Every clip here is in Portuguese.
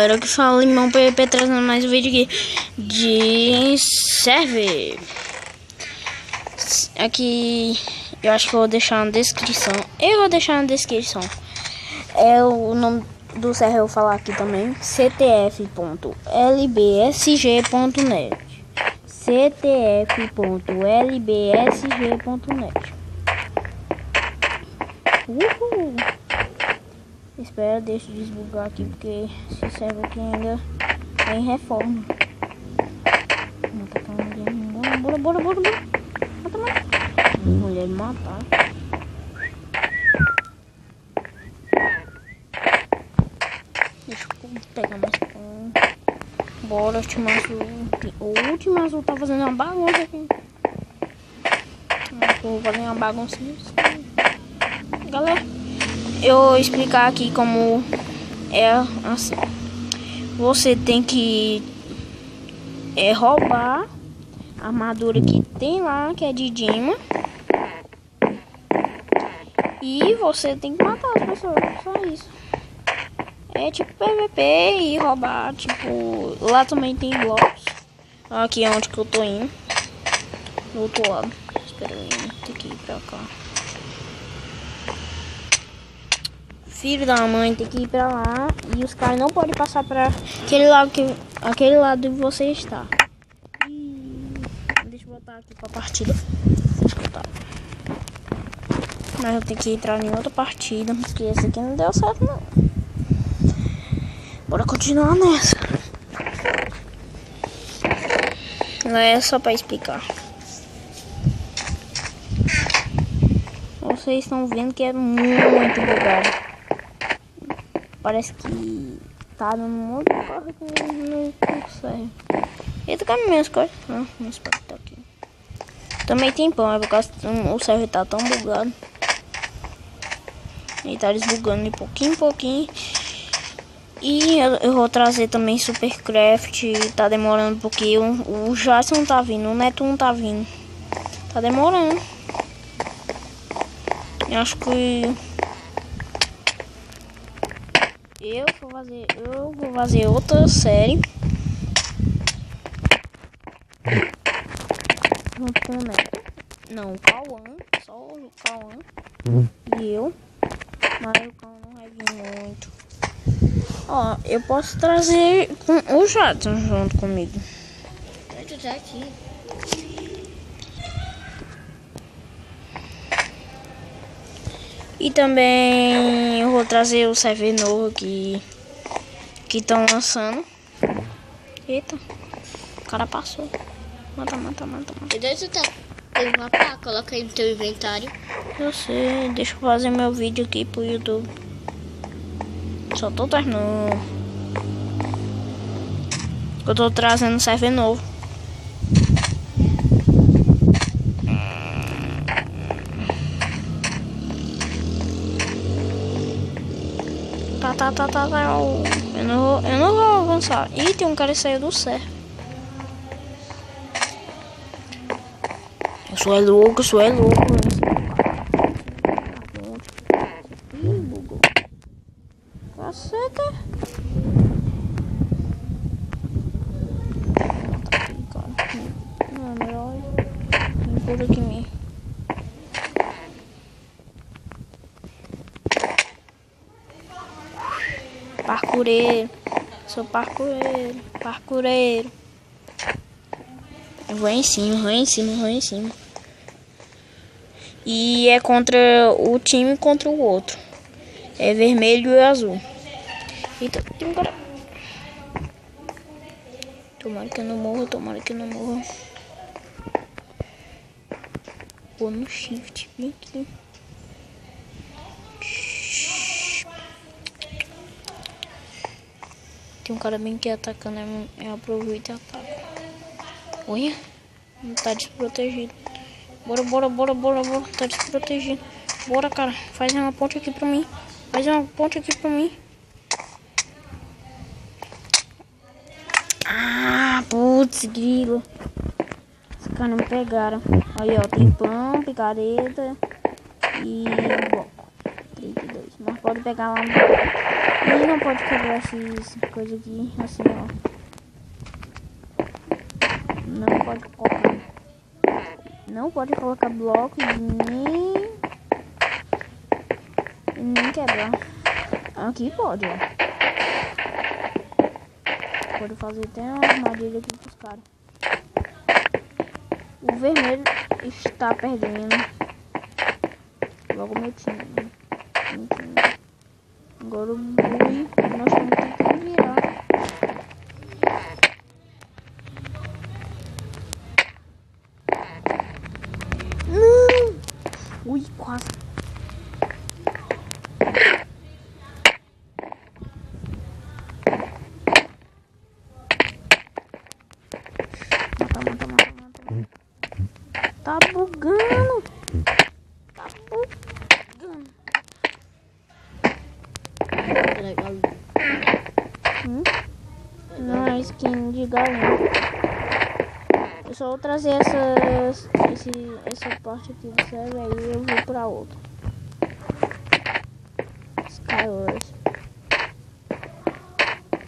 galera, que fala Limão PVP, trazendo mais um vídeo aqui de server. Aqui eu acho que eu vou deixar na descrição. É o nome do server, eu vou falar aqui também: ctf.lbsg.net. ctf.lbsg.net. Uhul! Espera, deixa eu desbugar aqui, porque esse server aqui ainda é em reforma. Bora. Mata. Mulher matar. Deixa eu pegar mais pão. Bora, último azul. O último azul tá fazendo uma bagunça aqui. Vou fazer uma bagunça nisso. Galera, eu vou explicar aqui como é assim. Você tem que roubar a armadura que tem lá, que é de Dima. E você tem que matar as pessoas, só isso. É tipo PVP e roubar, tipo... Lá também tem blocos. Aqui é onde que eu tô indo. Do outro lado. Espera aí, tem que ir pra cá. Filho da mãe, tem que ir pra lá. E os caras não podem passar pra aquele lado que você está. Deixa eu botar aqui pra partida. Mas eu tenho que entrar em outra partida, porque esse aqui não deu certo não. Bora continuar nessa. Não é só pra explicar. Vocês estão vendo que é muito bugado. Parece que tá dando muito carro aqui no serve. Eita, cadê minhas coisas? Não, minhas coisas tá aqui. Também tem pão, é por causa que o server tá tão bugado. Ele tá desbugando de pouquinho em pouquinho. E eu vou trazer também Supercraft. Tá demorando porque o Jason não tá vindo, o Neto não tá vindo. Tá demorando. Eu acho que eu vou fazer outra série junto com o Neto. Não, o Cauã, só o Cauã e eu. Mas o Cauã não vai vir muito. Ó, eu posso trazer com o Jadson junto comigo. Eu tô aqui. E também eu vou trazer o server novo que estão lançando. Eita, o cara passou. Mata. E daí tu tá? Tem uma pá, coloca aí no teu inventário. Eu sei, deixa eu fazer meu vídeo aqui pro YouTube. Só tô terminando. Eu tô trazendo um server novo. Tá. Eu não vou avançar. Ih, tem um cara que saiu do server. Eu sou louco. Ih, bugou. Caceta. Não, melhor vir por aqui mesmo. Parkureiro. Sou parkureiro. Eu vou em cima. E é contra o time contra o outro. É vermelho e azul. Eita, tem um cara. Tomara que eu não morra. Vou no shift, vem aqui. Tem um cara bem que atacando, eu aproveito e ataco. Olha, não tá desprotegido. Bora, tá desprotegido. Bora, cara, faz uma ponte aqui pra mim. Ah, putz, grilo. Os caras não me pegaram. Aí, ó, tem pão, picareta e bloco. 32. Mas pode pegar lá no... E não pode quebrar essas coisas aqui, assim, ó. Não pode colocar blocos e nem quebrar. Aqui pode, ó. Pode fazer até uma armadilha aqui pros caras. O vermelho está perdendo. Logo meu time. Agora o boi, nós estamos tentando virar. Não! Ui, quase. Mata. Tá bugando. Não é skin de galinha. Eu só vou trazer essa parte aqui do server, aí eu vou pra outra. Skywars.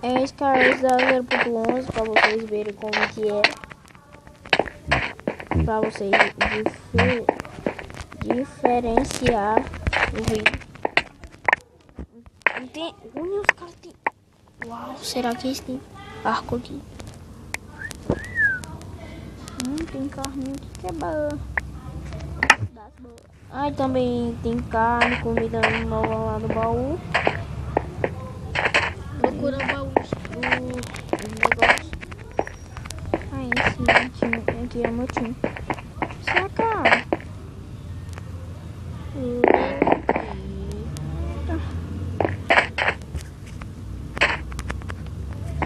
É Skywars da 0.11 pra vocês verem como que é. Pra vocês diferenciar o vídeo. Tem... Olha, os caras tem... Uau, será que eles têm arco aqui? Tem carninho aqui que é boa. Ah, e também tem carne, comida nova lá no baú. Procura baús do negócio. Ah, esse time aqui é meu time. Saca!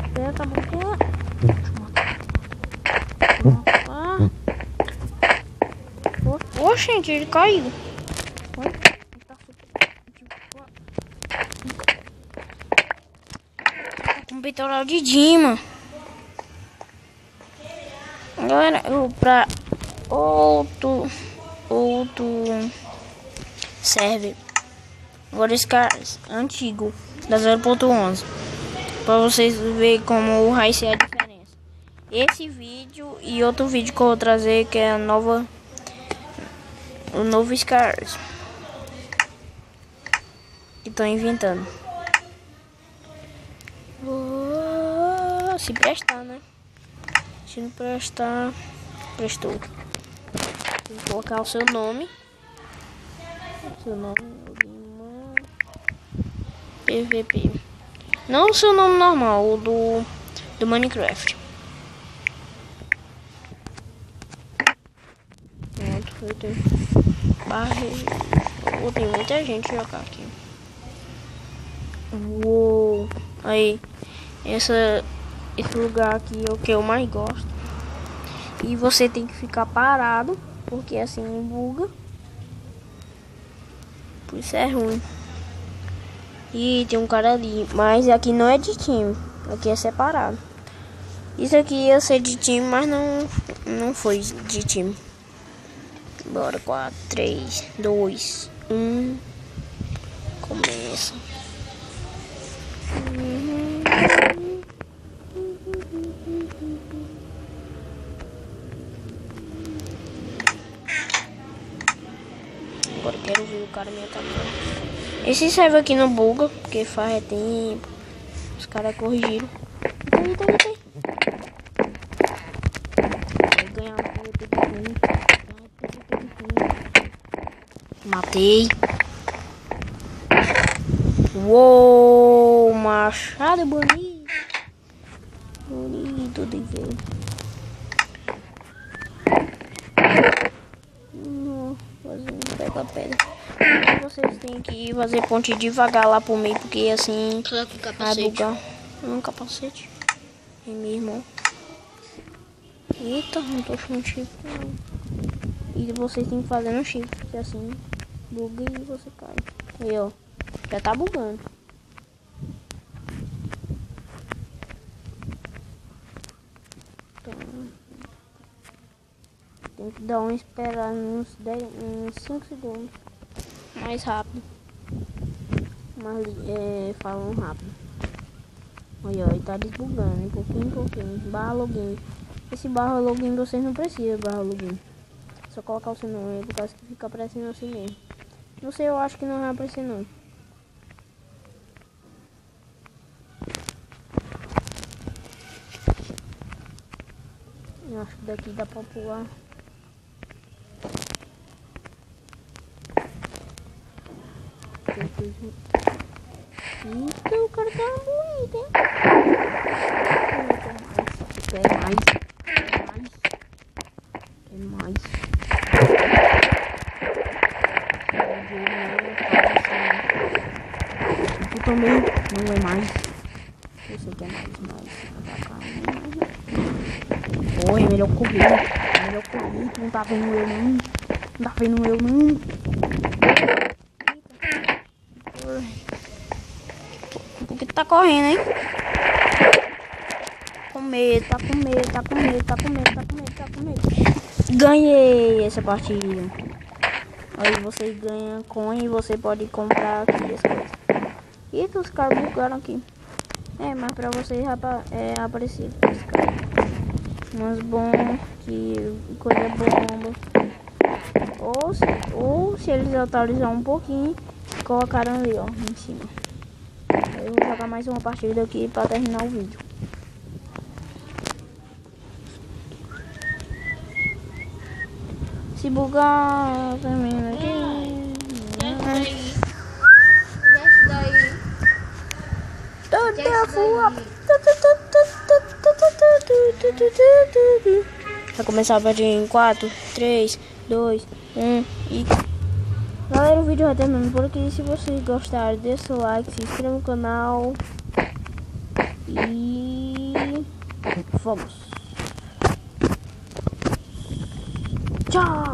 Espera, tá bom. Oxente, ele caiu. Com peitoral de Dima. Agora eu vou pra outro server. Agora esse cara antigo da 0.11. Pra vocês verem como vai ser a diferença. Esse vídeo e outro vídeo que eu vou trazer, que é o novo Scars que estão inventando. Se prestar, né? Se não prestar, prestou. Tem que colocar o seu nome. PVP. Não o seu nome normal, o do Minecraft. Pronto, eu tenho tem muita gente jogar aqui. Uou! Aí, esse lugar aqui é o que eu mais gosto. E você tem que ficar parado, porque assim buga. Por isso é ruim. E tem um cara ali, mas aqui não é de time, aqui é separado. Isso aqui ia ser de time, mas não foi de time. Bora, 4, 3, 2, 1. Começa. Agora quero ver o cara me atacando. Esse serve aqui no buga, porque faz tempo. Os caras corrigiram. Eita. Vai ganhar um. Matei. Uou, machado bonito. Bonito de ver. Não, pega a pedra. Vocês têm que fazer ponte devagar lá pro meio, porque assim coloca o capacete. Vai bugar. Um capacete. É meu irmão. Eita, não tô achando chifre não. E vocês têm que fazer no chifre, porque assim buga e você cai. Aí ó, já tá bugando. Então, tem que dar uma esperada uns 5 segundos. Mais rápido. falando rápido. Olha, ele tá desbugando, pouquinho em pouquinho. Barra login. Esse barra login vocês não precisam, barra login. Só colocar o seu nome, por causa que fica aparecendo assim mesmo. Não sei, eu acho que não vai aparecer não. Eu acho que daqui dá pra pular. Eita, o cara tá bonito, hein? Quer mais. Eu também não é mais. Você quer mais. Oi, é melhor correr. Tu não tá vendo eu não. Por que tu tá correndo, hein? Tá com medo. Ganhei essa partida. Aí você ganha coin e você pode comprar aqui as coisas. Eita, os caras bugaram aqui. Mas pra vocês aparecer esse cara. Umas bombas, coisa bomba. Ou se eles atualizar um pouquinho, colocaram ali, ó, em cima. Eu vou jogar mais uma partida aqui pra terminar o vídeo. Se bugar, termina aqui. Desce daí. Vai começar a partida em 4, 3, 2, 1 e... Galera, o vídeo vai terminando por aqui. Se vocês gostaram, deixa o like, se inscreva no canal. E... vamos! Tchau!